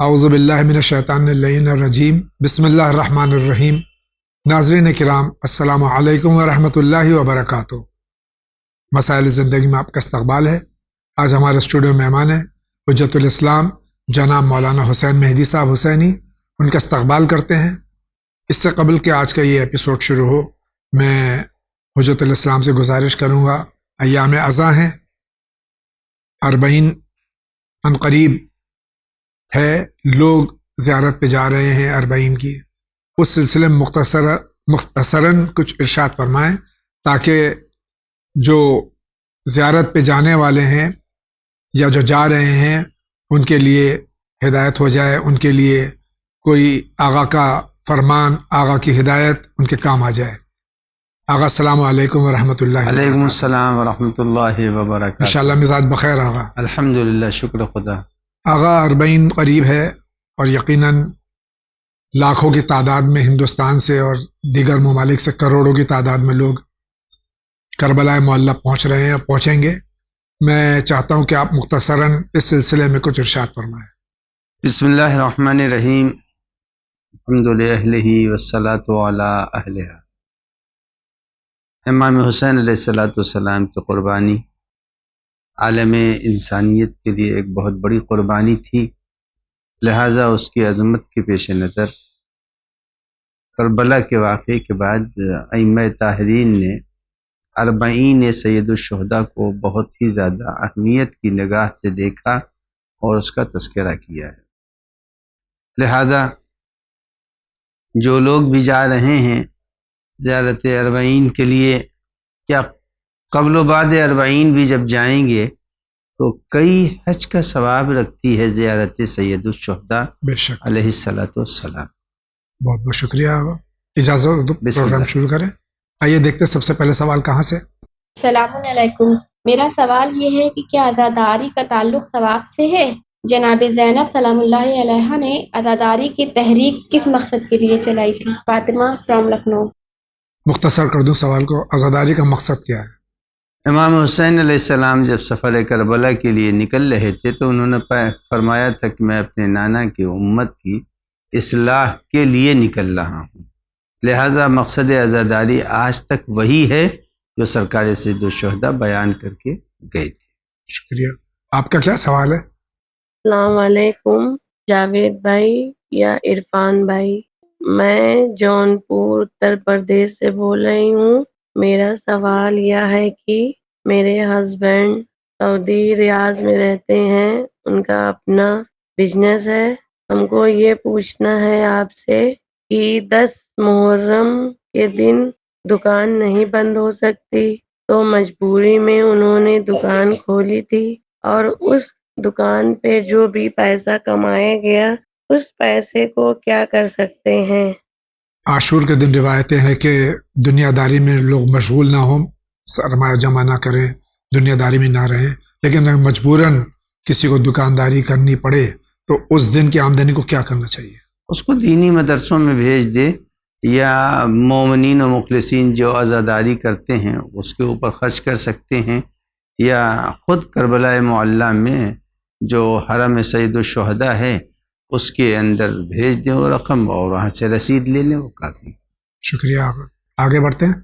اعوذ باللہ من الشیطان الرجیم بسم اللہ الرحمن الرحیم۔ ناظرین کرام السلام علیکم ورحمۃ اللہ وبرکاتہ۔ مسائل زندگی میں آپ کا استقبال ہے۔ آج ہمارے اسٹوڈیو میں مہمان ہیں حجت الاسلام جناب مولانا حسین مہدی صاحب حسینی، ان کا استقبال کرتے ہیں۔ اس سے قبل کہ آج کا یہ ایپیسوڈ شروع ہو، میں حجت الاسلام سے گزارش کروں گا، ایام اذاں ہیں، 40 عنقریب ہے، لوگ زیارت پہ جا رہے ہیں 40 کی۔ اس سلسلے میں مختصراً کچھ ارشاد فرمائیں تاکہ جو زیارت پہ جانے والے ہیں یا جو جا رہے ہیں ان کے لیے ہدایت ہو جائے، ان کے لیے کوئی آقا کا فرمان، آقا کی ہدایت ان کے کام آ جائے۔ آقا السلام علیکم ورحمۃ اللہ۔ علیکم السلام ورحمۃ اللہ وبرکاتہ۔ انشاءاللہ مزاج بخیر آقا؟ الحمدللہ، شکر خدا۔ آقا 40 قریب ہے اور یقیناً لاکھوں کی تعداد میں ہندوستان سے اور دیگر ممالک سے کروڑوں کی تعداد میں لوگ کربلا معلیٰ پہنچ رہے ہیں اور پہنچیں گے۔ میں چاہتا ہوں کہ آپ مختصراً اس سلسلے میں کچھ ارشاد فرمائیں۔ بسم اللہ الرحمن الرحیم، الحمد للہ والصلاۃ علی اہلہا۔ امام حسین علیہ السلام کی قربانی عالم انسانیت کے لیے ایک بہت بڑی قربانی تھی، لہٰذا اس کی عظمت کے پیش نظر کربلا کے واقعے کے بعد ائمہ طاہرین نے 40 سید الشہداء کو بہت ہی زیادہ اہمیت کی نگاہ سے دیکھا اور اس کا تذکرہ کیا ہے۔ لہذا جو لوگ بھی جا رہے ہیں زیارت 40 کے لیے، کیا قبل و بعد 40 بھی جب جائیں گے تو کئی حج کا ثواب رکھتی ہے زیارت سید الشہداء بے شک، علیہ السلام۔ بہت بہت شکریہ آقا۔ اجازت دو پروگرام شروع کریں۔ آئیے دیکھتے ہیں سب سے پہلے سوال کہاں سے۔ السلام علیکم، میرا سوال یہ ہے کہ کیا عزاداری کا تعلق ثواب سے ہے؟ جناب زینب سلام اللہ علیہا نے عزاداری کی تحریک کس مقصد کے لیے چلائی تھی؟ فاطمہ فرام لکھنؤ۔ مختصر کر دوں سوال کو، عزاداری کا مقصد کیا ہے؟ امام حسین علیہ السلام جب سفر کربلا کے لیے نکل رہے تھے تو انہوں نے فرمایا تھا کہ میں اپنے نانا کی امت کی اصلاح کے لیے نکل رہا ہوں، لہٰذا مقصد عزاداری آج تک وہی ہے جو سرکار سید الشہداء بیان کر کے گئے تھے۔ شکریہ۔ آپ کا کیا سوال ہے؟ السلام علیکم جاوید بھائی یا عرفان بھائی، میں جونپور اتر پردیش سے بول رہی ہوں۔ میرا سوال یہ ہے کہ میرے ہسبینڈ سعودی ریاض میں رہتے ہیں، ان کا اپنا بزنس ہے۔ ہم کو یہ پوچھنا ہے آپ سے کہ 10 محرم کے دن دکان نہیں بند ہو سکتی، تو مجبوری میں انہوں نے دکان کھولی تھی، اور اس دکان پہ جو بھی پیسہ کمایا گیا اس پیسے کو کیا کر سکتے ہیں؟ عاشور کے دن روایتیں ہیں کہ دنیا داری میں لوگ مشغول نہ ہوں، سرمایہ جمع نہ کریں، دنیا داری میں نہ رہیں، لیکن اگر مجبوراً کسی کو دکانداری کرنی پڑے تو اس دن کی آمدنی کو کیا کرنا چاہیے؟ اس کو دینی مدرسوں میں بھیج دے، یا مومنین و مخلصین جو عزاداری کرتے ہیں اس کے اوپر خرچ کر سکتے ہیں، یا خود کربلا معلیٰ میں جو حرم سید الشہداء ہے اس کے اندر بھیج دیں وہ رقم، اور وہاں سے رسید لے لیں، وہ کافی۔ شکریہ آقا۔ آگے بڑھتے ہیں۔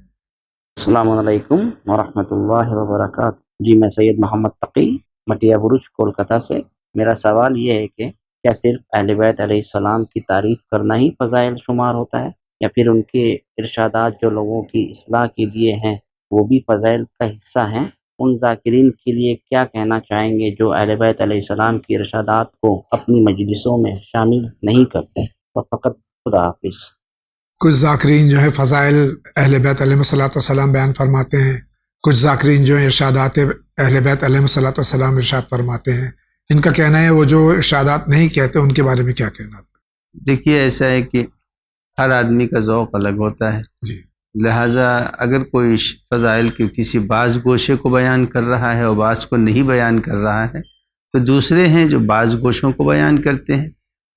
السلام علیکم ورحمۃ اللہ وبرکاتہ۔ جی میں سید محمد تقی مٹیا برج کولکتہ سے۔ میرا سوال یہ ہے کہ کیا صرف اہل بیت علیہ السلام کی تعریف کرنا ہی فضائل شمار ہوتا ہے، یا پھر ان کے ارشادات جو لوگوں کی اصلاح کے لیے ہیں وہ بھی فضائل کا حصہ ہیں؟ ان ذاکرین کے لیے کیا کہنا چاہیں گے جو اہل بیت علیہ السلام کی ارشادات کو اپنی مجلسوں میں شامل نہیں کرتے؟ فقط خدا حافظ۔ کچھ ذاکرین جو ہے فضائل اہل بیت علیہ السلام بیان فرماتے ہیں، کچھ ذاکرین جو ہیں ارشادات اہل بیت علیہ السلام ارشاد فرماتے ہیں۔ ان کا کہنا ہے وہ جو ارشادات نہیں کہتے ان کے بارے میں کیا کہنا؟ دیکھیے ایسا ہے کہ ہر آدمی کا ذوق الگ ہوتا ہے، جی، لہٰذا اگر کوئی فضائل کے کسی بعض گوشے کو بیان کر رہا ہے اور بعض کو نہیں بیان کر رہا ہے، تو دوسرے ہیں جو بعض گوشوں کو بیان کرتے ہیں۔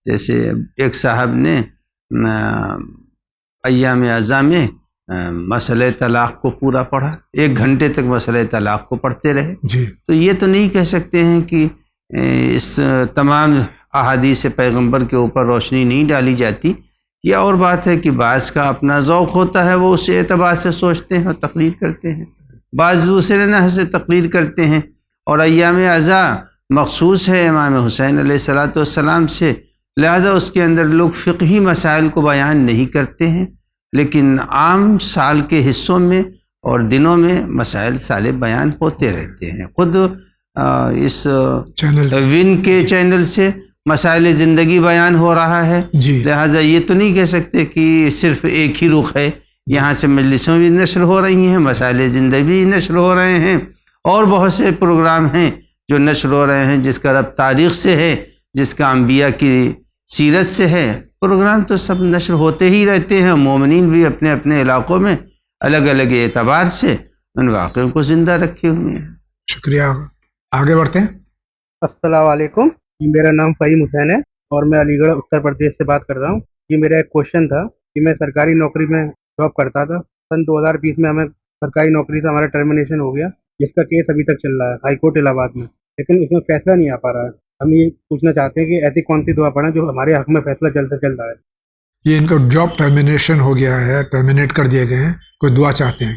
جیسے ایک صاحب نے ایام اعزاں میں مسئلہ طلاق کو پورا پڑھا، 1 گھنٹے تک مسئلہ طلاق کو پڑھتے رہے۔ جی، تو یہ تو نہیں کہہ سکتے ہیں کہ اس تمام احادیث پیغمبر کے اوپر روشنی نہیں ڈالی جاتی. یہ اور بات ہے کہ بعض کا اپنا ذوق ہوتا ہے، وہ اس اعتبار سے سوچتے ہیں اور تقریر کرتے ہیں، بعض دوسرے نحو سے تقریر کرتے ہیں. اور ایام عزا مخصوص ہے امام حسین علیہ الصلاۃ والسلام سے، لہذا اس کے اندر لوگ فقہی مسائل کو بیان نہیں کرتے ہیں، لیکن عام سال کے حصوں میں اور دنوں میں مسائل سالے بیان ہوتے رہتے ہیں. خود اس ون کے چینل سے مسائل زندگی بیان ہو رہا ہے. لہٰذا یہ تو نہیں کہہ سکتے کہ صرف ایک ہی رخ ہے. یہاں سے مجلسوں بھی نشر ہو رہی ہیں، مسائل زندگی بھی نشر ہو رہے ہیں، اور بہت سے پروگرام ہیں جو نشر ہو رہے ہیں جس کا ربط تاریخ سے ہے، جس کا انبیاء کی سیرت سے ہے. پروگرام تو سب نشر ہوتے ہی رہتے ہیں. مومنین بھی اپنے اپنے علاقوں میں الگ الگ اعتبار سے ان واقعوں کو زندہ رکھے ہوئے ہیں. شکریہ. آگے بڑھتے ہیں. السلام علیکم، میرا نام فہیم حسین ہے اور میں علی گڑھ اتر پردیش سے بات کر رہا ہوں. یہ میرا ایک کوشچن تھا کہ میں سرکاری نوکری میں جاب کرتا تھا. سن 2020 میں ہمیں سرکاری نوکری سے ہمارا ٹرمینیشن ہو گیا، جس کا کیس ابھی تک چل رہا ہے ہائی کورٹ الہ آباد میں، لیکن اس میں فیصلہ نہیں آ پا رہا ہے. ہم یہ پوچھنا چاہتے ہیں کہ ایسی کون سی دعا پڑھیں جو ہمارے حق میں فیصلہ جلد سے جلد آئے. یہ ان کا جاب ٹرمینیشن ہو گیا ہے، ٹرمینیٹ کر دیے گئے ہیں، کوئی دعا چاہتے ہیں؟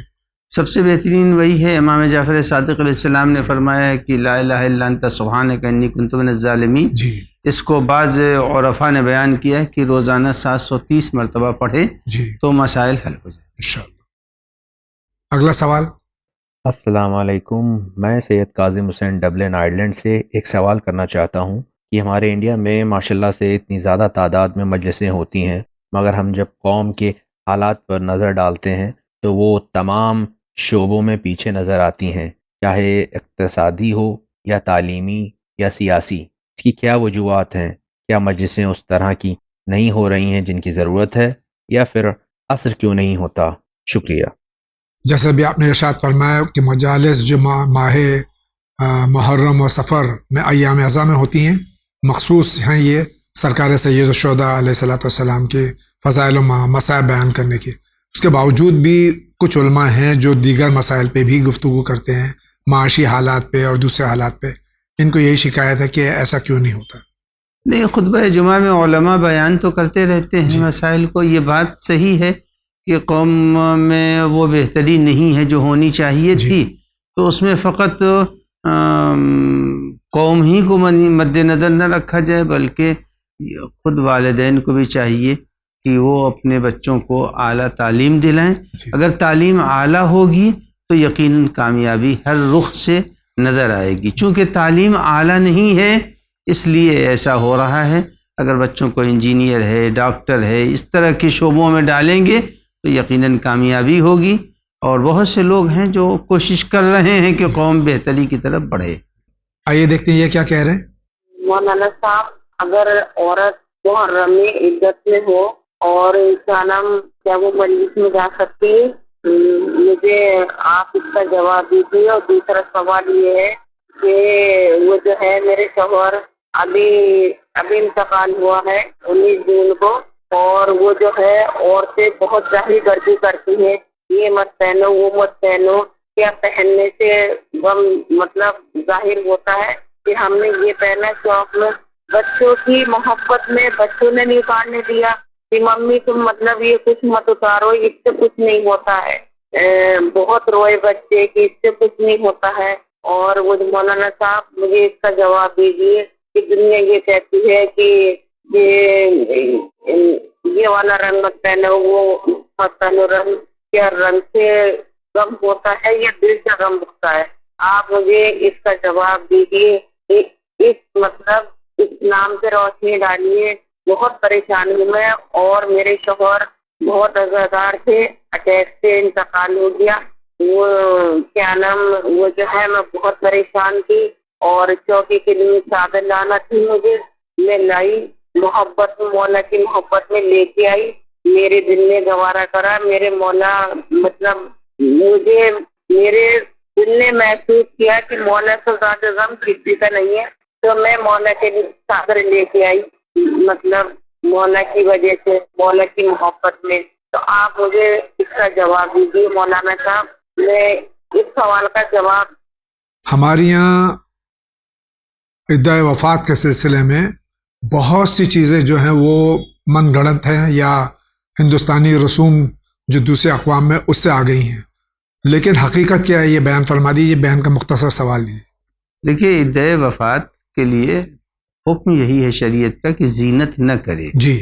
سب سے بہترین وہی ہے. امام جعفر صادق علیہ السلام نے فرمایا ہے کہ لا الہ الا انت سبحانک انی کنت من الظالمین. اس کو بعض عرفاء نے بیان کیا ہے کہ روزانہ 730 مرتبہ پڑھے تو مسائل حل ہو جائیں انشاءاللہ. اگلا سوال. السلام علیکم، میں سید کاظم حسین ڈبلن آئرلینڈ سے ایک سوال کرنا چاہتا ہوں کہ ہمارے انڈیا میں ماشاءاللہ سے اتنی زیادہ تعداد میں مجلسیں ہوتی ہیں، مگر ہم جب قوم کے حالات پر نظر ڈالتے ہیں تو وہ تمام شعبوں میں پیچھے نظر آتی ہیں، چاہے اقتصادی ہو یا تعلیمی یا سیاسی. اس کی کیا وجوہات ہیں؟ کیا مجلسیں اس طرح کی نہیں ہو رہی ہیں جن کی ضرورت ہے، یا پھر اثر کیوں نہیں ہوتا؟ شکریہ. جیسے بھی آپ نے ارشاد فرمایا کہ مجالس جو ماہ محرم و سفر میں ایام اعزاء میں ہوتی ہیں، مخصوص ہیں یہ سرکار سید الشہداء علیہ الصلوۃ والسلام کے فضائل و مسائل بیان کرنے کے. اس کے باوجود بھی کچھ علماء ہیں جو دیگر مسائل پہ بھی گفتگو کرتے ہیں، معاشی حالات پہ اور دوسرے حالات پہ. ان کو یہی شکایت ہے کہ ایسا کیوں نہیں ہوتا؟ نہیں، خطبہ جمعہ میں علماء بیان تو کرتے رہتے ہیں مسائل کو. یہ بات صحیح ہے کہ قوم میں وہ بہتری نہیں ہے جو ہونی چاہیے تھی، تو اس میں فقط قوم ہی کو مد نظر نہ رکھا جائے، بلکہ خود والدین کو بھی چاہیے کہ وہ اپنے بچوں کو اعلیٰ تعلیم دلائیں. اگر تعلیم اعلیٰ ہوگی تو یقیناً کامیابی ہر رخ سے نظر آئے گی. چونکہ تعلیم اعلیٰ نہیں ہے اس لیے ایسا ہو رہا ہے. اگر بچوں کو انجینئر ہے، ڈاکٹر ہے، اس طرح کے شعبوں میں ڈالیں گے تو یقیناً کامیابی ہوگی. اور بہت سے لوگ ہیں جو کوشش کر رہے ہیں کہ قوم بہتری کی طرف بڑھے. آئیے دیکھتے ہیں یہ کیا کہہ رہے ہیں. مولانا صاحب، اگر عورت محرم میں عدت میں ہو اور انسانم کیا وہ مجلس میں جا سکتی ہے؟ مجھے آپ اس کا جواب دیجیے. اور دوسرا سوال یہ ہے کہ وہ جو ہے میرے شوہر ابھی انتقال ہوا ہے 19 جون کو، اور وہ جو ہے عورتیں بہت ظاہری گردی کرتی ہیں، یہ مت پہنو وہ مت پہنو. کیا پہننے سے غم مطلب ظاہر ہوتا ہے کہ ہم نے یہ پہنا شوق میں؟ بچوں کی محبت میں بچوں نے نہیں اتارنے دیا کہ ممی تم مطلب یہ کچھ مت اتارو، اس سے کچھ نہیں ہوتا ہے. بہت روئے بچے کہ اس سے کچھ نہیں ہوتا ہے. اور وہ مولانا صاحب مجھے اس کا جواب دیجیے کہ دنیا یہ کہتی ہے کہ یہ والا رنگ مت پہنو وہ مت پہنو. رنگ کیا رنگ سے غم ہوتا ہے یا دل سے غم ہوتا ہے؟ آپ مجھے اس کا جواب دیجیے. اس مطلب اس نام سے روشنی ڈالیے. بہت پریشان ہوں میں، اور میرے شوہر بہت عزادار تھے، اٹیک سے انتقال ہو گیا. وہ کیا نام وہ جو ہے میں بہت پریشان تھی، اور چوکی کے لیے چادر لانا تھی مجھے، میں لائی. محبت مولا کی محبت میں لے کے آئی. میرے دل نے گوارا کرا. میرے مولا مطلب مجھے میرے دل نے محسوس کیا کہ مولا سے زیادہ غم کسی کا نہیں ہے، تو میں مولا کے لیے چادر لے کے آئی، مطلب مولا کی وجہ سے، مولا کی محبت میں. تو آپ مجھے اس کا جواب دیجیے مولانا صاحب. میں اس سوال کا جواب ہمارے یہاں عدہ وفات کے سلسلے میں بہت سی چیزیں جو ہیں وہ من گڑنت ہیں یا ہندوستانی رسوم جو دوسرے اقوام میں اس سے آ گئی ہیں، لیکن حقیقت کیا ہے یہ بیان فرما دیجیے، بیان کا مختصر سوال یہ. دیکھیے عدۂ وفات کے لیے حکم یہی ہے شریعت کا کہ زینت نہ کرے. جی.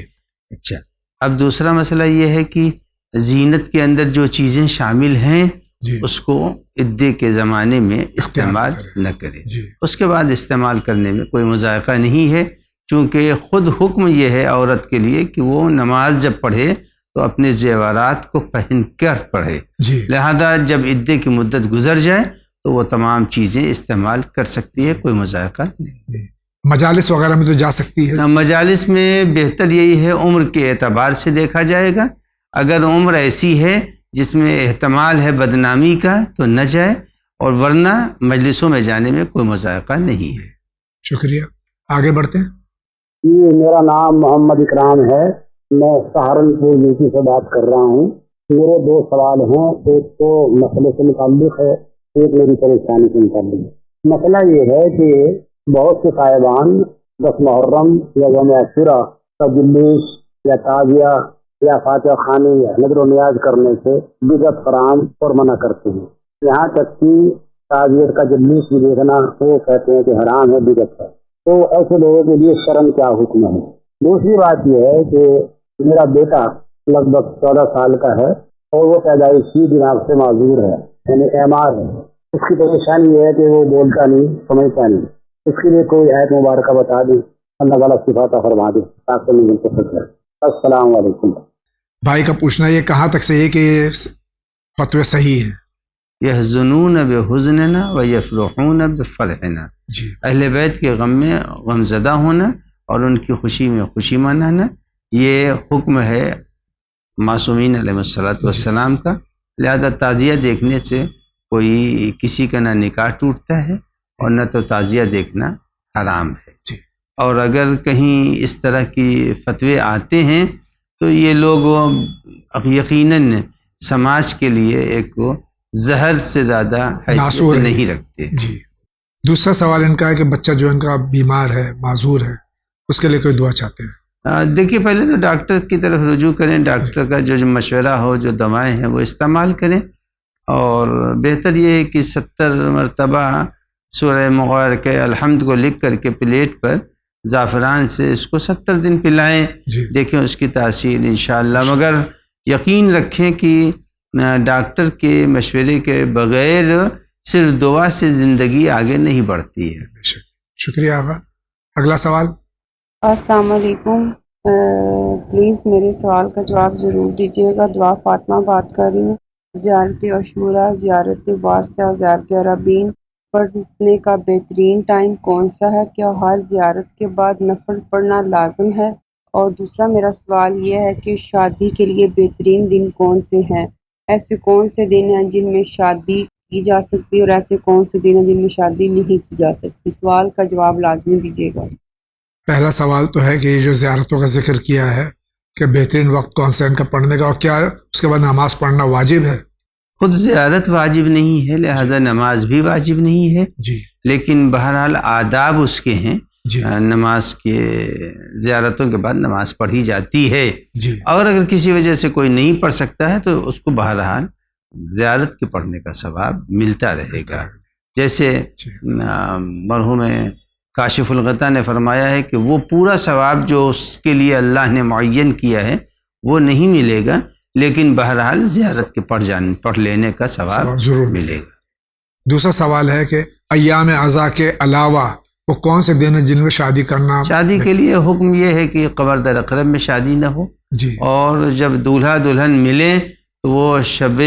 اچھا، اب دوسرا مسئلہ یہ ہے کہ زینت کے اندر جو چیزیں شامل ہیں جی. اس کو عدے کے زمانے میں استعمال نہ کرے. جی. اس کے بعد استعمال کرنے میں کوئی مذائقہ نہیں ہے، چونکہ خود حکم یہ ہے عورت کے لیے کہ وہ نماز جب پڑھے تو اپنے زیورات کو پہن کر پڑھے. جی. لہذا جب عدے کی مدت گزر جائے تو وہ تمام چیزیں استعمال کر سکتی ہے، کوئی مذائقہ نہیں. مجالس وغیرہ میں تو جا سکتی ہے. مجالس میں بہتر یہی ہے عمر کے اعتبار سے دیکھا جائے گا. اگر عمر ایسی ہے جس میں احتمال ہے بدنامی کا تو نہ جائے، اور ورنہ مجلسوں میں جانے میں کوئی مذائقہ نہیں ہے. شکریہ. آگے بڑھتے ہیں. جی، میرا نام محمد اکرام ہے، میں سہارنپور یو پی سے بات کر رہا ہوں. میرے 2 سوال ہیں، ایک تو مسئلے سے متعلق ہے، ایک میری پریشانی سے متعلق ہے. مسئلہ یہ ہے کہ بہت سے صاحبان 10 محرم یا یوم عاشورہ کا جلوس یا تعزیہ یا فاتحہ خوانی یا نذر و نیاز کرنے سے بدعت حرام اور منع کرتے ہیں. یہاں تک کہ تعزیت کا جلوس بھی دیکھنا وہ کہتے ہیں کہ حرام ہے، بدعت ہے. تو ایسے لوگوں کے لیے شرم کیا حکم ہے؟ دوسری بات یہ ہے کہ میرا بیٹا لگ بھگ 14 سال کا ہے اور وہ پیدائشی دماغ سے معذور ہے، یعنی اعمار ہے. اس کی پریشانی یہ ہے کہ وہ بولتا نہیں، سمجھتا نہیں. اس کے لیے کوئی آیت مبارکہ بتا دیں، اللہ تعالیٰ شفا عطا فرما دے تاکہ میں ان کو فکر. السلام علیکم. بھائی کا پوچھنا یہ کہاں تک صحیح ہے کہ یہ فتوے صحیح ہیں؟ یحزنون بحزننا ویفرحون بفرحنا. جی. اہل بیت کے غم میں غم زدہ ہونا اور ان کی خوشی میں خوشی منانا، یہ حکم ہے معصومین علیہ الصلوۃ والسلام کا. لہذا تعزیہ دیکھنے سے کوئی کسی کا نہ نکاح ٹوٹتا ہے اور نہ تو تعزیہ دیکھنا حرام ہے. جی. اور اگر کہیں اس طرح کی فتوے آتے ہیں تو یہ لوگ یقیناً سماج کے لیے ایک زہر سے زیادہ حیثیت نہیں رکھتے. جی. دوسرا سوال ان کا ہے کہ بچہ جو ان کا بیمار ہے، معذور ہے، اس کے لیے کوئی دعا چاہتے ہیں؟ دیکھیے پہلے تو ڈاکٹر کی طرف رجوع کریں، ڈاکٹر کا جو مشورہ ہو، جو دوائیں ہیں وہ استعمال کریں. اور بہتر یہ ہے کہ 70 مرتبہ سورہ مبارکہ الحمد کو لکھ کر کے پلیٹ پر زعفران سے اس کو 70 دن پلائیں. جی. دیکھیں اس کی تاثیر انشاءاللہ. مگر یقین رکھیں کہ ڈاکٹر کے مشورے کے بغیر صرف دعا سے زندگی آگے نہیں بڑھتی ہے. شکریہ آقا. اگلا سوال. السلام علیکم. پلیز میرے سوال کا جواب ضرور دیجیے گا. دعا فاطمہ بات کر رہی ہوں. زیارت عاشورہ، زیارت وارثہ، زیارت عربین پڑھنے کا بہترین ٹائم کون سا ہے؟ کیا ہر زیارت کے بعد نفل پڑھنا لازم ہے؟ اور دوسرا میرا سوال یہ ہے کہ شادی کے لیے بہترین دن کون سے ہیں؟ ایسے کون سے دن ہیں جن میں شادی کی جا سکتی اور ایسے کون سے دن ہیں جن میں شادی نہیں کی جا سکتی؟ سوال کا جواب لازمی دیجیے گا. پہلا سوال تو ہے کہ یہ جو زیارتوں کا ذکر کیا ہے کہ بہترین وقت کون سا ان کا پڑھنے کا، اور کیا اس کے بعد نماز پڑھنا واجب ہے؟ خود زیارت واجب نہیں ہے، لہذا نماز بھی واجب نہیں ہے. جی. لیکن بہرحال آداب اس کے ہیں. جی. نماز کے زیارتوں کے بعد نماز پڑھی جاتی ہے. جی. اور اگر کسی وجہ سے کوئی نہیں پڑھ سکتا ہے تو اس کو بہرحال زیارت کے پڑھنے کا ثواب ملتا رہے گا. جیسے مرحوم کاشف الغطا نے فرمایا ہے کہ وہ پورا ثواب جو اس کے لیے اللہ نے معین کیا ہے وہ نہیں ملے گا، لیکن بہرحال زیارت کے پڑھ لینے کا ثواب ضرور ملے گا. دوسرا سوال ہے کہ ایام عزا کے علاوہ وہ کون سے دن ہیں جن میں شادی کرنا؟ شادی کے لیے حکم یہ ہے کہ قمر در اقرب میں شادی نہ ہو. جی. اور جب دولہا دلہن ملیں تو وہ شب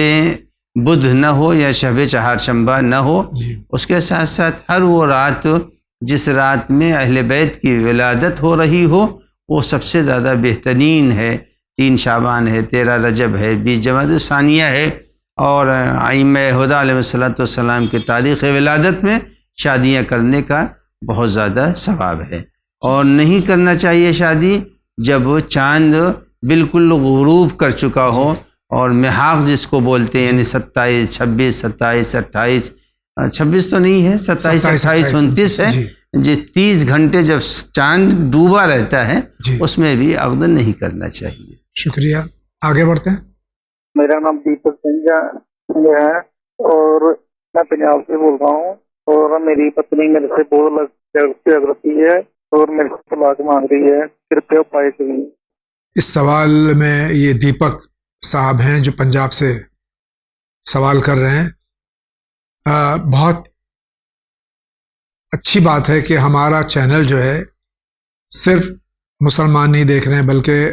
بدھ نہ ہو یا شب چہارشنبہ نہ ہو. جی. اس کے ساتھ ساتھ ہر وہ رات جس رات میں اہل بیت کی ولادت ہو رہی ہو وہ سب سے زیادہ بہترین ہے. 3 شعبان ہے، 13 رجب ہے، 20 جمادی الثانیہ ہے. اور ائمہ ہدیٰ علیہ الصلوۃ والسلام کی تاریخ ولادت میں شادیاں کرنے کا بہت زیادہ ثواب ہے. اور نہیں کرنا چاہیے شادی جب چاند بالکل غروب کر چکا ہو اور محاق جس کو بولتے ہیں، یعنی 27، 26، 27، 28، 26 تو نہیں ہے، 27، 28، 29 ہے، جس 30 گھنٹے جب چاند ڈوبا رہتا ہے جی اس میں بھی عقد نہیں کرنا چاہیے. شکریہ. آگے بڑھتے ہیں. میرا نام دیپک سنگھ ہے اور میں پنجاب سے بول رہا ہوں، اور میری پتنی میرے سے بہت جھگڑتی ہے اور میرے سے طلاق مانگ رہی ہے، کرپیا اپائے کریے. اس سوال میں یہ دیپک صاحب ہیں جو پنجاب سے سوال کر رہے ہیں. بہت اچھی بات ہے کہ ہمارا چینل جو ہے صرف مسلمان نہیں دیکھ رہے ہیں بلکہ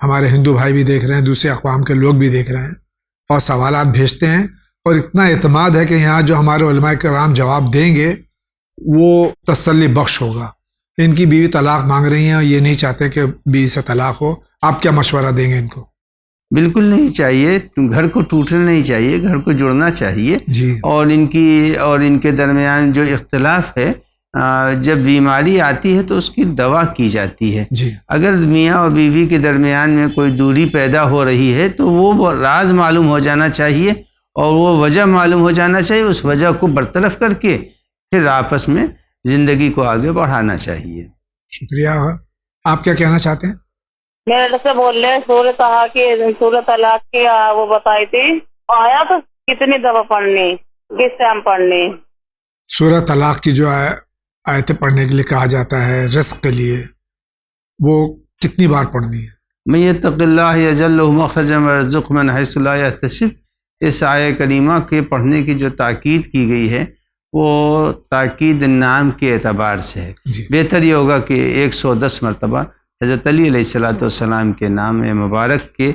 ہمارے ہندو بھائی بھی دیکھ رہے ہیں، دوسرے اقوام کے لوگ بھی دیکھ رہے ہیں اور سوالات بھیجتے ہیں، اور اتنا اعتماد ہے کہ یہاں جو ہمارے علماء کرام جواب دیں گے وہ تسلی بخش ہوگا. ان کی بیوی طلاق مانگ رہی ہیں اور یہ نہیں چاہتے کہ بیوی سے طلاق ہو. آپ کیا مشورہ دیں گے ان کو؟ بالکل نہیں چاہیے، گھر کو ٹوٹنا نہیں چاہیے، گھر کو جڑنا چاہیے. جی اور ان کے درمیان جو اختلاف ہے، جب بیماری آتی ہے تو اس کی دوا کی جاتی ہے. جی اگر میاں اور بیوی کے درمیان میں کوئی دوری پیدا ہو رہی ہے تو وہ راز معلوم ہو جانا چاہیے اور وہ وجہ معلوم ہو جانا چاہیے. اس وجہ کو برطرف کر کے پھر آپس میں زندگی کو آگے بڑھانا چاہیے. شکریہ. آپ کیا کہنا چاہتے ہیں؟ میرے سے بول رہے ہیں سورۃ طہ کی، سورۃ طلاق کی وہ بتائی تھی، آیا تو کتنی دفعہ پڑھنی، کس ٹائم پڑھنی؟ سورۃ طلاق کی جو آیتیں پڑھنے کے لیے کہا جاتا ہے رزق کے لیے، وہ کتنی بار پڑھنی ہے؟ من یتق اللہ یجعل لہ مخرجا ویرزقہ من حیث لا یحتسب. اس آیہ کریمہ کے پڑھنے کی جو تاکید کی گئی ہے وہ تاکید نام کے اعتبار سے ہے. جی بہتر یہ ہوگا کہ 110 مرتبہ حضرت علی علیہ السلام کے نام مبارک کے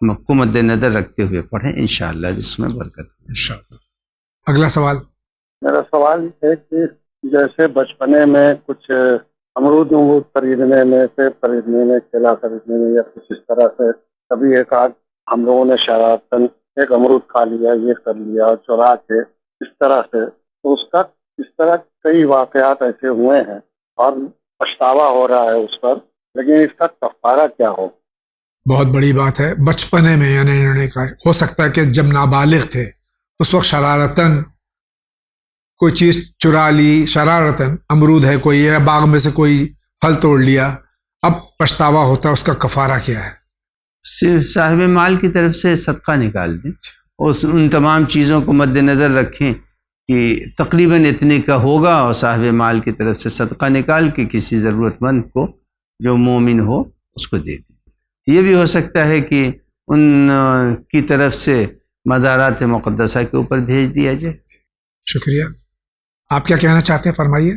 کو مد نظر رکھتے ہوئے پڑھیں، انشاءاللہ جس میں برکت ہو. انشاءاللہ. اگلا سوال. میرا سوال ہے کہ جیسے بچپنے میں کچھ امرود خریدنے میں، سیب خریدنے میں، کیلا خریدنے میں یا کچھ اس طرح سے کبھی ایک آدھ ہم لوگوں نے شرارتاً ایک امرود کھا لیا، یہ کر لیا چورا کے اس طرح سے، تو اس کا اس طرح کئی واقعات ایسے ہوئے ہیں اور پچھتاوا ہو رہا ہے اس پر، لیکن اس کا کفارہ کیا ہو؟ بہت بڑی بات ہے. بچپنے میں یعنی انہوں نے کہا ہو سکتا ہے کہ جب نابالغ تھے اس وقت شرارتاً کوئی چیز چرا لی، شرارتاً امرود ہے کوئی، یا باغ میں سے کوئی پھل توڑ لیا، اب پچھتاوا ہوتا ہے، اس کا کفارہ کیا ہے؟ صرف صاحب مال کی طرف سے صدقہ نکال دیں، اور ان تمام چیزوں کو مد نظر رکھیں کہ تقریباً اتنے کا ہوگا، اور صاحب مال کی طرف سے صدقہ نکال کے کسی ضرورت مند کو جو مومن ہو اس کو دے دیں. یہ بھی ہو سکتا ہے کہ ان کی طرف سے مزارات مقدسہ کے اوپر بھیج دیا جائے. شکریہ. آپ کیا کہنا چاہتے ہیں؟ فرمائیے.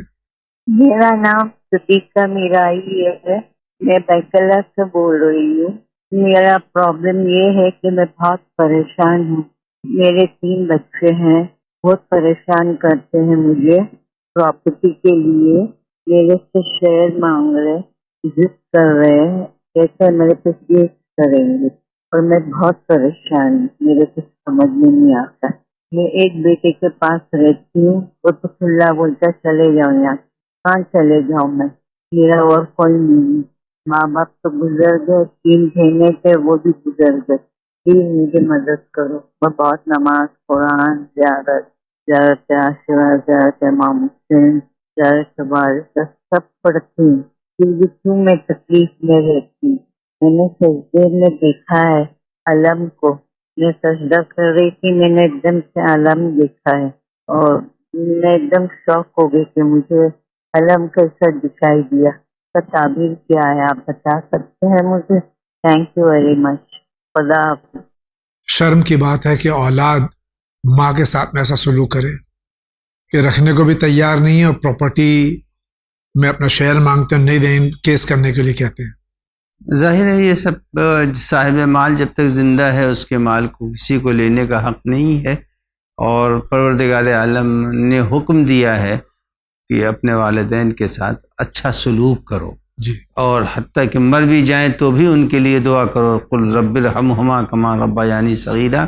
میرا نام صدیقہ میرائی ہے، میں بیکلہ سے بول رہی ہوں. میرا پرابلم یہ ہے کہ میں بہت پریشان ہوں. میرے 3 بچے ہیں، بہت پریشان کرتے ہیں مجھے پراپرٹی کے لیے. میرے سے شیئر مانگ رہے، ضد کر رہے ہیں، کیسے میرے پہ کیس کریں گے، اور میں بہت پریشان ہوں. میرے کچھ سمجھ میں نہیں آتا. میں ایک بیٹے کے پاس رہتی ہوں، وہ تو کھلا بولتا چلے جاؤ یہاں. کہاں چلے جاؤں میں؟ میرا اور کوئی نہیں. ماں باپ تو گزر گئے، 3 بہنیں تھے وہ بھی گزر گئے. پلیز مجھے مدد کرو. میں بہت نماز، قرآن، زیارت عاشورہ، زیارت امام حسین، زیارت مبارکہ سب پڑھتی ہوں، پھر بھی کیوں میں تکلیف میں رہتی ہوں. میں نے سجدے میں دیکھا ہے علم کو، میں سجدہ کر رہی تھی، میں نے ایک دم سے علم دیکھا ہے اور میں ایک دم شوق ہو گئی کہ مجھے علم کیسا دکھائی دیا. کا تعبیر کیا ہے آپ بتا سکتے ہیں مجھے؟ Thank you very much. خدا حافظ. شرم کی بات ہے کہ اولاد ماں کے ساتھ میں ایسا سلوک کرے کہ رکھنے کو بھی تیار نہیں ہے اور پراپرٹی میں اپنا شیئر مانگتے ہیں، نہیں دیں، کیس کرنے کے لیے کہتے ہیں. ظاہر ہے یہ سب صاحب مال جب تک زندہ ہے اس کے مال کو کسی کو لینے کا حق نہیں ہے، اور پروردگار عالم نے حکم دیا ہے کہ اپنے والدین کے ساتھ اچھا سلوک کرو. جی. اور حتیٰ کہ مر بھی جائیں تو بھی ان کے لیے دعا کرو، قل رب ارحمہما کما ربیانی صغیرا.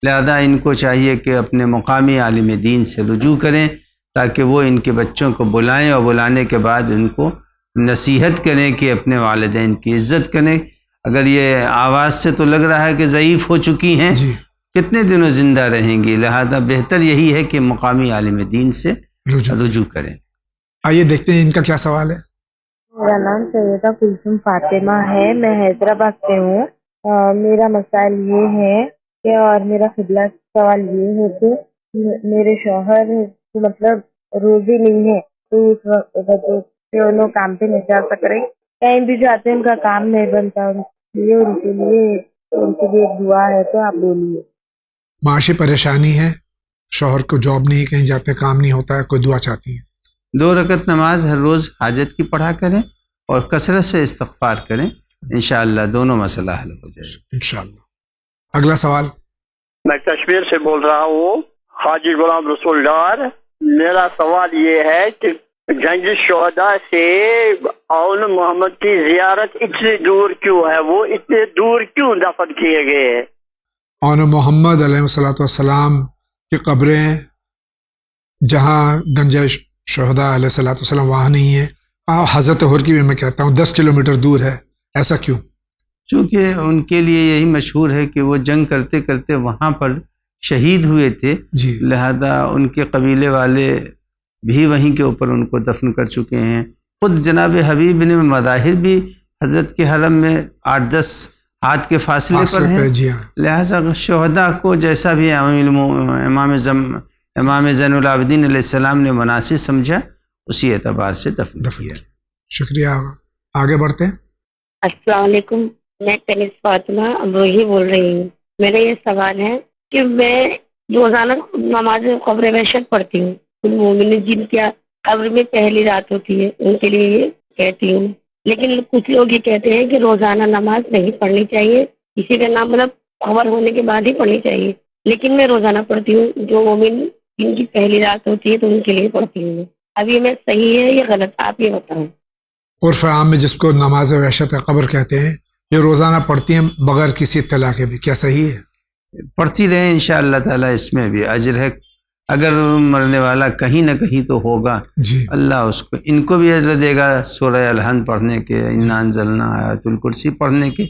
لہذا ان کو چاہیے کہ اپنے مقامی عالم دین سے رجوع کریں تاکہ وہ ان کے بچوں کو بلائیں، اور بلانے کے بعد ان کو نصیحت کریں کہ اپنے والدین کی عزت کریں. اگر یہ آواز سے تو لگ رہا ہے کہ ضعیف ہو چکی ہیں، جی. کتنے دنوں زندہ رہیں گی، لہذا بہتر یہی ہے کہ مقامی عالم دین سے رجوع کریں. آئیے دیکھتے ہیں ان کا کیا سوال ہے. میرا نام سیدہ کلثوم فاطمہ ہے، میں حیدرآباد سے ہوں. میرا مسائل یہ ہے کہ اور میرا قبلہ سوال یہ ہے کہ میرے شوہر مطلب روزی نہیں ہے، تو اس وقت انہوں کام پہ نہیں جا سک رہے، کہیں بھی جاتے ہیں ان کا کام نہیں بنتا، ان کے لیے ایک دعا ہے تو آپ بولیے. معاشی پریشانی ہے، شوہر کو جاب نہیں، کہیں جاتے کام نہیں ہوتا ہے، کوئی دعا چاہتی ہیں. 2 رکعت نماز ہر روز حاجت کی پڑھا کریں اور کثرت سے استغفار کریں، انشاءاللہ دونوں مسئلہ حل ہو جائے گا انشاءاللہ. اگلا سوال. میں کشمیر سے بول رہا ہوں، حاجی غلام رسول ڈار. میرا سوال یہ ہے کہ جنگ شہداء سے اون محمد کی زیارت اتنی دور کیوں ہے؟ وہ اتنے دور کیوں دفن کیے گئے ہیں؟ اون محمد علیہ الصلوۃ والسلام کی قبریں جہاں گنج شہداء علیہ الصلوۃ والسلام وہاں نہیں ہے، حضرت ہر کی بھی میں کہتا ہوں 10 کلومیٹر دور ہے. ایسا کیوں؟ چونکہ ان کے لیے یہی مشہور ہے کہ وہ جنگ کرتے کرتے وہاں پر شہید ہوئے تھے، جی. لہذا ان کے قبیلے والے بھی وہیں کے اوپر ان کو دفن کر چکے ہیں. خود جناب حبیب نے مظاہر بھی حضرت کے حرم میں 8-10 ہاتھ کے فاصلے پر ہیں. جی ہاں. لہذا شہداء کو جیسا بھی امام زین العابدین علیہ السلام نے مناسب سمجھا، اسی اعتبار سے دفن کیا. شکریہ. آگے بڑھتے ہیں. السلام علیکم، میں کنیز فاطمہ ابروہی بول رہی ہوں. میرا یہ سوال ہے کہ میں روزانہ نماز قبر وحشت پڑھتی ہوں. مومن جن کی قبر میں پہلی رات ہوتی ہے ان کے لیے یہ کہتی ہوں، لیکن کچھ لوگ یہ کہتے ہیں کہ روزانہ نماز نہیں پڑھنی چاہیے، کسی کا نام مطلب خبر ہونے کے بعد ہی پڑھنی چاہیے. لیکن میں روزانہ پڑھتی ہوں. جو مومن جن کی پہلی رات ہوتی ہے تو ان کے لیے پڑھتی ہوں. اب یہ میں صحیح ہے یا غلط، آپ یہ بتائیں. عرف عام میں جس کو نماز وحشت قبر کہتے ہیں، یہ روزانہ پڑھتی ہیں بغیر کسی اطلاع کے بھی، کیا صحیح ہے؟ پڑھتی رہیں انشاءاللہ تعالی، اس میں بھی اجر ہے. اگر مرنے والا کہیں نہ کہیں تو ہوگا، جی. اللہ اس کو ان کو بھی اجر دے گا سورہ الحمد پڑھنے کے، انا انزلنا آیات الکرسی پڑھنے کے،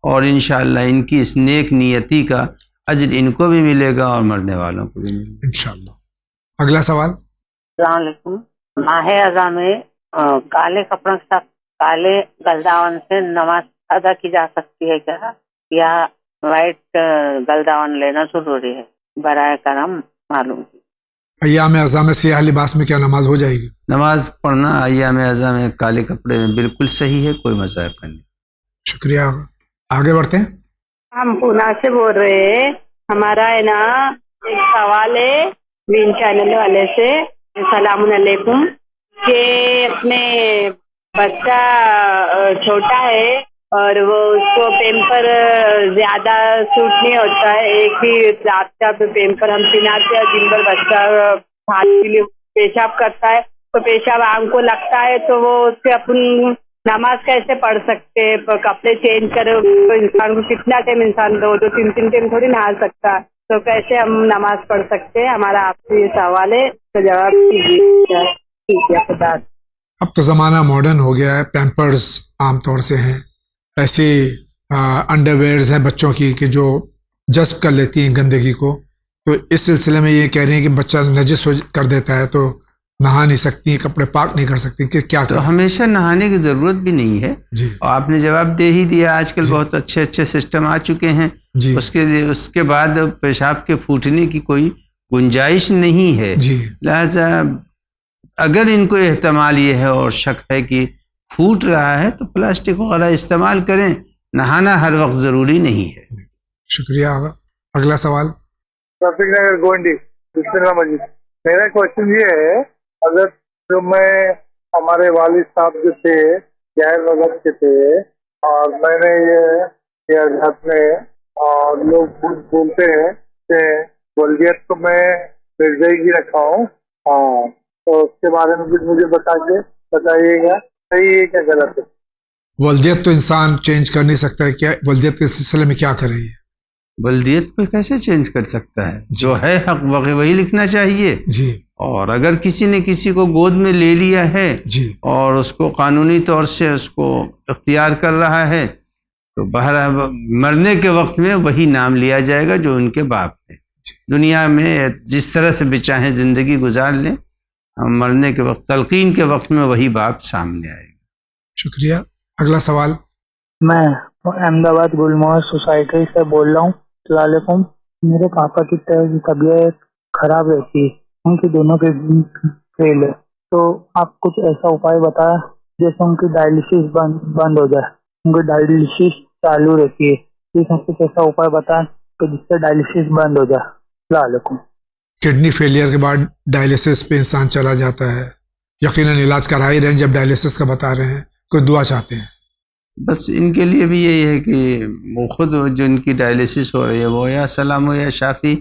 اور انشاءاللہ ان کی اس نیک نیتی کا اجر ان کو بھی ملے گا اور مرنے والوں کو بھی ملے گا انشاءاللہ. اگلا سوال. السلام علیکم. ماہ اعضاء میں کالے کپڑوں کے ساتھ کالے گلداون سے نماز ادا کی جا سکتی ہے کیا، یا وائٹ گلداون لینا ضروری ہے؟ برائے کرم معلوم. ایام اعضاء میں سیاہ لباس میں کیا نماز ہو جائے گی؟ نماز پڑھنا ایام اعضاء میں کالے کپڑے میں بالکل صحیح ہے، کوئی مذائقہ نہیں. شکریہ. آگے بڑھتے ہیں. ہم پونا سے بول رہے ہیں. ہمارا ہے نا ایک سوال ہے وین چینل والے سے. السلام علیکم. کہ اپنے بچہ چھوٹا ہے اور وہ اس کو پیمپر زیادہ سوٹ نہیں ہوتا ہے، ایک ہی رات کا پیمپر ہم پہناتے ہیں، دن بھر بچہ ہاتھ کے لیے پیشاب کرتا ہے تو پیشاب آنکھ کو لگتا ہے، تو وہ اس سے اپن نماز کیسے پڑھ سکتے ہیں؟ کپڑے چینج کرو تو انسان کو کتنا ٹائم، انسان 2-3 ٹائم تھوڑی نہا سکتا، تو کیسے ہم نماز پڑھ سکتے ہیں؟ ہمارا آپ سے یہ سوال ہے، تو جواب دیجیے. ٹھیک ہے، خدا. اب تو زمانہ ماڈرن ہو گیا ہے، پیمپرز عام طور سے ہیں، ایسی انڈر ویئرز ہیں بچوں کی کہ جو جذب کر لیتی ہیں گندگی کو. تو اس سلسلے میں یہ کہہ رہی ہیں کہ بچہ نجس کر دیتا ہے تو نہا نہیں سکتی، کپڑے پاک نہیں کر سکتی، کہ کیا تو ہمیشہ نہانے کی ضرورت بھی نہیں ہے. جی. اور آپ نے جواب دے ہی دیا. آج کل بہت اچھے سسٹم آ چکے ہیں. جی. اس کے بعد پیشاب کے پھوٹنے کی کوئی گنجائش نہیں ہے. جی. لہذا اگر ان کو احتمال یہ ہے اور شک ہے کہ پھوٹ رہا ہے تو پلاسٹک وغیرہ استعمال کریں، نہانا ہر وقت ضروری نہیں ہے. شکریہ. اگلا سوال. رفیق نگر گونڈی. بسم اللہ مجید. میرا کوشچن یہ ہے، اگر جو میں ہمارے والد صاحب جو تھے غیر مذہب کے تھے، اور میں نے یہ گھر میں اور لوگ بولتے ہیں کہ ولدیت کو میں مرزائی کی رکھا ہوں، ہاں، تو اس کے بارے میں کچھ مجھے بتائیے گا، صحیح ہے کیا غلط ہے؟ ولدیت تو انسان چینج کر نہیں سکتا ہے، کیا ولدیت کے سلسلے میں کیا کر رہی ہے؟ ولدیت کو کیسے چینج کر سکتا ہے؟ جو ہے حق وہی لکھنا چاہیے. جی. اور اگر کسی نے کسی کو گود میں لے لیا ہے، جی، اور اس کو قانونی طور سے اس کو اختیار کر رہا ہے، تو بہرحال مرنے کے وقت میں وہی نام لیا جائے گا جو ان کے باپ ہے. دنیا میں جس طرح سے بھی چاہیں زندگی گزار لیں، مرنے کے وقت تلقین کے وقت میں وہی باب سامنے آئے گا. شکریہ. اگلا سوال. میں احمد آباد گلموہر سوسائٹی سے بول رہا ہوں. السلام علیکم. میرے پاپا کی طبیعت خراب رہتی ہے, ان کی دونوں کے فیل ہے, تو آپ کچھ ایسا اپائے بتایا جیسے ان کی ڈائلسس بند ہو جائے. ان کی ڈائلسس چالو رہتی ہے, ٹھیک ہے, کچھ ایسا اپائے بتائیں کہ جس سے ڈائلسس بند ہو جائے. السلام علیکم. کڈنی فیلئر کے بعد ڈائلیسس پہ انسان چلا جاتا ہے, یقیناً علاج کرا ہی رہے ہیں. جب ڈائلیسس کا بتا رہے ہیں, کوئی دعا چاہتے ہیں؟ بس ان کے لیے بھی یہی ہے کہ وہ خود جو ان کی ڈائلیسس ہو رہی ہے وہ یا سلام و یا شافی,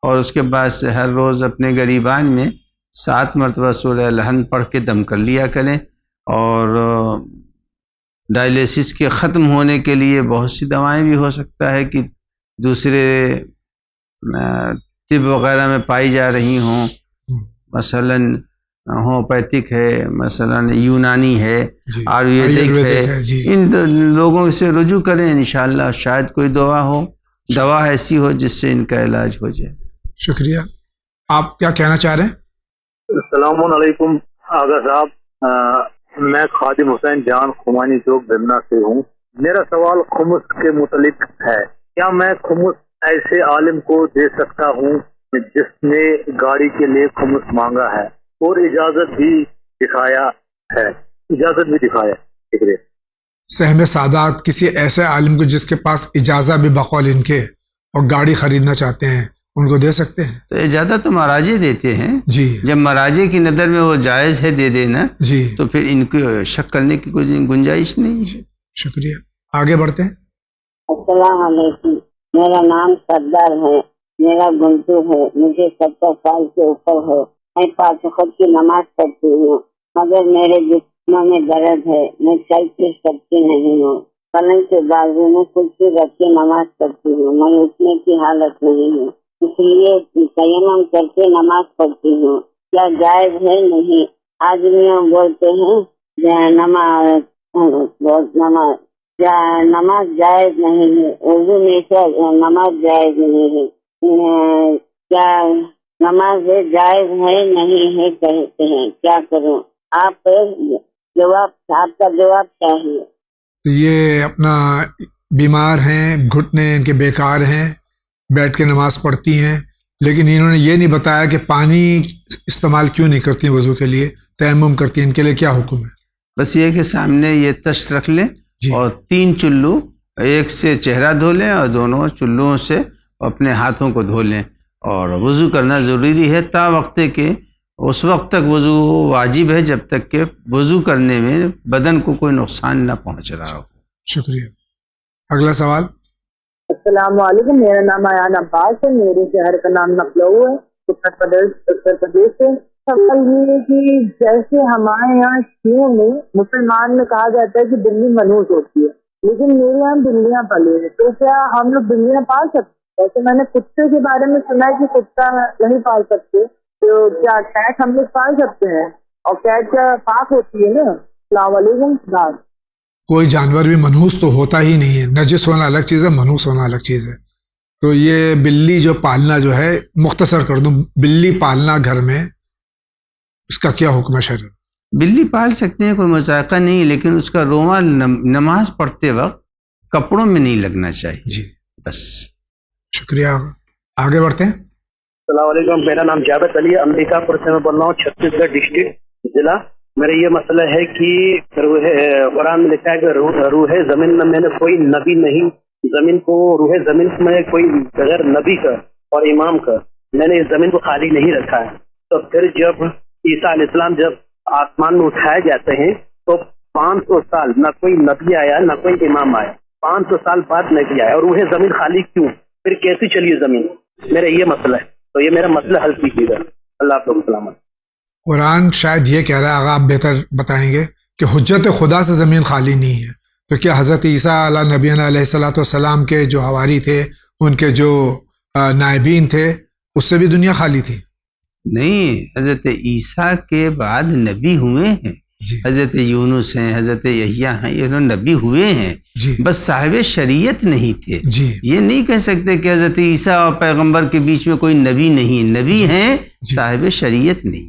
اور اس کے بعد سے ہر روز اپنے غریبان میں 7 مرتبہ سورہ الحمد پڑھ کے دم کر لیا کریں. اور ڈائلیسس کے ختم ہونے کے لیے بہت سی دوائیں بھی ہو سکتا ہے کہ دوسرے طب وغیرہ میں پائی جا رہی ہوں, مثلاً ہومیوپیتھک ہے, مثلاً یونانی ہے, آیورویدک ہے. ان لوگوں سے رجوع کریں, انشاءاللہ شاید کوئی دوا ایسی ہو جس سے ان کا علاج ہو جائے. شکریہ. آپ کیا کہنا چاہ رہے ہیں؟ السلام علیکم آغا صاحب. میں خادم حسین جان خمانی چوک بمنا سے ہوں. میرا سوال خمس کے متعلق ہے. کیا میں خمس ایسے عالم کو دے سکتا ہوں جس نے گاڑی کے لیے خمس مانگا ہے اور اجازت بھی دکھایا ہے؟ شکریہ. سہم سعادات کسی ایسے عالم کو جس کے پاس اجازت بھی بقول ان کے اور گاڑی خریدنا چاہتے ہیں, ان کو دے سکتے ہیں؟ تو اجازت تو مراجع دیتے ہیں. جی. جب مراجع کی نظر میں وہ جائز ہے دے دینا, جی, تو پھر ان کو شک کرنے کی کوئی گنجائش نہیں ہے. شکریہ. آگے بڑھتے ہیں. السلام علیکم. میرا نام سردار ہے. میرا گنٹو ہے. مجھے 70 سال سے اوپر ہے. میں 5 وقت کی نماز پڑھتی ہوں, مگر میرے جسم میں درد ہے. میں چل پھر سکتی نہیں ہوں. پلنگ کے بازو میں کرسی رکھ کے نماز پڑھتی ہوں. میں اٹھنے کی حالت نہیں ہوں, اس لیے تیمم کر کے نماز پڑھتی ہوں. کیا جائز ہے؟ نہیں. آدمیوں بولتے ہیں نماز جائز نہیں ہے. اردو میں سے نماز جائز نہیں ہے. کیا نماز جائز ہے نہیں ہے کہتے ہیں, کیا کروں؟ آپ کا جواب کیا ہے؟ یہ اپنا بیمار ہیں, گھٹنے ان کے بیکار ہیں, بیٹھ کے نماز پڑھتی ہیں, لیکن انہوں نے یہ نہیں بتایا کہ پانی استعمال کیوں نہیں کرتی وضو کے لیے, تیمم کرتی ہیں. ان کے لیے کیا حکم ہے؟ بس یہ کہ سامنے یہ تشت رکھ لیں, اور 3 چلو, ایک سے چہرہ دھو لیں اور دونوں چلوؤں سے اپنے ہاتھوں کو دھو لیں. اور وضو کرنا ضروری ہے تا وقت کہ اس وقت تک وضو واجب ہے جب تک کہ وضو کرنے میں بدن کو کوئی نقصان نہ پہنچ رہا ہو. شکریہ. اگلا سوال. السلام علیکم. میرا نام ایان عباس ہے. میرے شہر کا نام لکھنؤ ہے, اتر پردیش سے. سوال یہ ہے کہ جیسے ہمارے یہاں شیعوں میں مسلمان میں کہا جاتا ہے کہ بلی منحوس ہوتی ہے, لیکن میرے یہاں بلیاں پلی ہیں, تو کیا ہم لوگ بلیاں پال سکتے؟ ویسے میں نے کتے کے بارے میں سنا ہے کہ کتا نہیں پال سکتے, تو کیا کیٹ ہم لوگ پال سکتے ہیں؟ اور کیٹ کیا پاک ہوتی ہے نا؟ السلام علیکم. کوئی جانور بھی منحوس تو ہوتا ہی نہیں ہے. نجس ہونا الگ چیز ہے, منحوس ہونا الگ چیز ہے. تو یہ بلی جو پالنا جو ہے, مختصر کر دوں, بلی پالنا گھر میں, اس کا کیا حکم ہے شرع؟ بلی پال سکتے ہیں, کوئی مذائقہ نہیں, لیکن اس کا رومال نماز پڑھتے وقت کپڑوں میں نہیں لگنا چاہیے. جی بس. شکریہ. آگے بڑھتے ہیں. السلام علیکم. میرا نام جاوید علی امریکہ پور سے میں بول رہا ہوں, چھتیس گڑھ ڈسٹرکٹ ضلع. میرا یہ مسئلہ ہے کہ قرآن میں لکھا ہے کہ روح زمین میں نے کوئی نبی نہیں, زمین کو روح زمین میں کوئی بغیر نبی کا اور امام کا میں نے اس زمین کو خالی نہیں رکھا ہے. تو پھر جب عیسیٰ علیہ السلام جب آسمان میں اٹھائے جاتے ہیں تو 500 سال نہ کوئی نبی آیا نہ کوئی امام آیا, 500 سال بعد نبی آیا, اور روح زمین خالی کیوں؟ پھر کیسی چلی زمین؟ میرا یہ مسئلہ ہے, تو یہ میرا مسئلہ حل کیجیے گا. اللہ آپ کو سلامت. قرآن شاید یہ کہہ رہا ہے, آگا آپ بہتر بتائیں گے, کہ حجت خدا سے زمین خالی نہیں ہے. تو کیا حضرت عیسیٰ علیہ نبینا علیہ الصلوۃ والسلام کے جو حواری تھے, ان کے جو نائبین تھے, اس سے بھی دنیا خالی تھی؟ نہیں, حضرت عیسیٰ کے بعد نبی ہوئے ہیں. حضرت یونس ہیں, حضرت یحییٰ ہیں, یہ لوگ نبی ہوئے ہیں. بس صاحب شریعت نہیں تھے. یہ نہیں کہہ سکتے کہ حضرت عیسیٰ اور پیغمبر کے بیچ میں کوئی نبی نہیں. نبی ہیں, صاحب شریعت نہیں.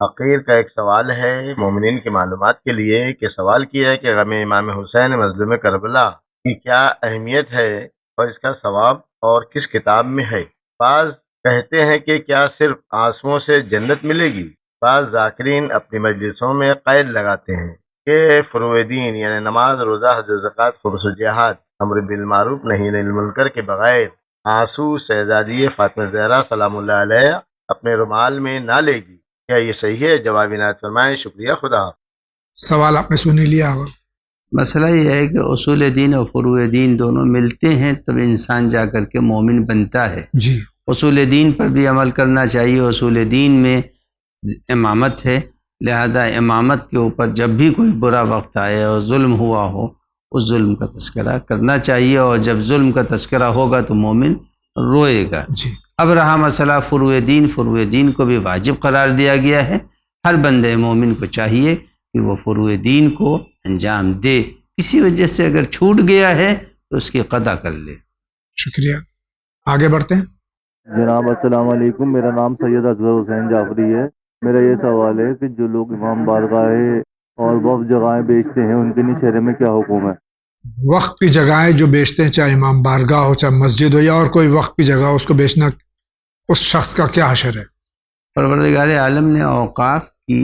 حقیر کا ایک سوال ہے مومنین کی معلومات کے لیے کہ سوال کیا ہے کہ غم امام حسین مظلوم کربلا کی کیا اہمیت ہے اور اس کا ثواب اور کس کتاب میں ہے۔ بعض کہتے ہیں کہ کیا صرف آنسوؤں سے جنت ملے گی۔ بعض ذاکرین اپنی مجلسوں میں قید لگاتے ہیں کہ فروع دین یعنی نماز، روزہ، حج و زکوٰۃ، خمس و جہاد، امر بالمعروف نہی عن المنکر کے بغیر آنسو شہزادی فاطمہ زہرا سلام اللہ علیہ اپنے رومال میں نہ لے گی۔ کیا یہ صحیح ہے؟ جواب عنایت فرمائیں۔ شکریہ، خدا حافظ۔ سوال آپ نے سن لیا ہوگا۔ مسئلہ یہ ہے کہ اصول دین اور فروع دین دونوں ملتے ہیں تب انسان جا کر کے مومن بنتا ہے۔ جی، اصول دین پر بھی عمل کرنا چاہیے۔ اصول دین میں امامت ہے، لہذا امامت کے اوپر جب بھی کوئی برا وقت آئے اور ظلم ہوا ہو اس ظلم کا تذکرہ کرنا چاہیے، اور جب ظلم کا تذکرہ ہوگا تو مومن روئے گا۔ جی، اب رہا مسئلہ فروع دین، فروع دین کو بھی واجب قرار دیا گیا ہے۔ ہر بندے مومن کو چاہیے کہ وہ فروع دین کو انجام دے، کسی وجہ سے اگر چھوٹ گیا ہے تو اس کی قضا کر لے۔ شکریہ، آگے بڑھتے ہیں۔ جناب السلام علیکم، میرا نام سید اصغر حسین جعفری ہے۔ میرا یہ سوال ہے کہ جو لوگ امام بارگاہیں اور وقف جگہیں بیچتے ہیں ان کے لیے شرع میں کیا حکم ہے؟ وقف کی جگہیں جو بیچتے ہیں، چاہے امام بارگاہ ہو، چاہے مسجد ہو، یا اور کوئی وقف کی جگہ ہو، اس کو بیچنا اس شخص کا کیا حشر ہے؟ پروردگار عالم نے اوقاف کی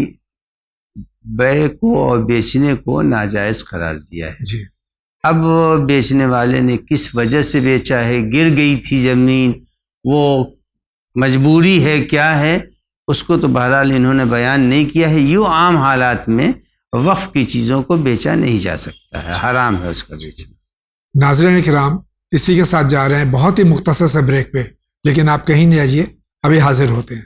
بیع کو اور بیچنے کو ناجائز قرار دیا ہے۔ جی، اب بیچنے والے نے کس وجہ سے بیچا ہے، گر گئی تھی زمین، وہ مجبوری ہے، کیا ہے، اس کو تو بہرحال انہوں نے بیان نہیں کیا ہے۔ یوں عام حالات میں وقف کی چیزوں کو بیچا نہیں جا سکتا ہے، حرام ہے اس کا بیچنا۔ ناظرین کرام، اسی کے ساتھ جا رہے ہیں بہت ہی مختصر سے بریک پہ، لیکن آپ کہیں نہیں جائیے، ابھی حاضر ہوتے ہیں۔